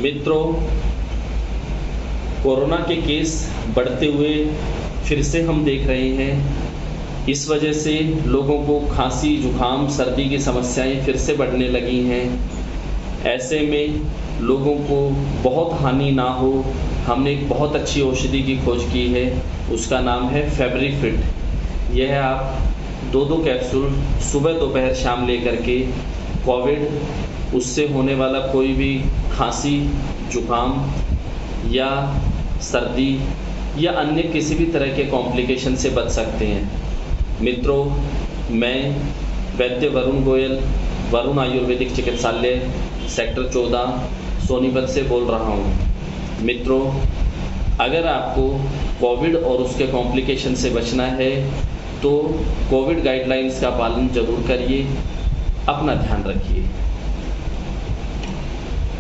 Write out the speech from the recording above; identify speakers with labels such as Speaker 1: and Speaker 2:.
Speaker 1: मित्रों, कोरोना के केस बढ़ते हुए फिर से हम देख रहे हैं। इस वजह से लोगों को खांसी, जुकाम, सर्दी की समस्याएं फिर से बढ़ने लगी हैं। ऐसे में लोगों को बहुत हानि ना हो, हमने एक बहुत अच्छी औषधि की खोज की है। उसका नाम है फेब्रिफिट। यह आप 2-2 कैप्सूल सुबह, दोपहर, शाम लेकर के कोविड, उससे होने वाला कोई भी खांसी, जुकाम या सर्दी या अन्य किसी भी तरह के कॉम्प्लिकेशन से बच सकते हैं। मित्रों, मैं वैद्य वरुण गोयल, वरुण आयुर्वेदिक चिकित्सालय, सेक्टर 14, सोनीपत से बोल रहा हूँ। मित्रों, अगर आपको कोविड और उसके कॉम्प्लिकेशन से बचना है तो कोविड गाइडलाइंस का पालन जरूर करिए। अपना ध्यान रखिए।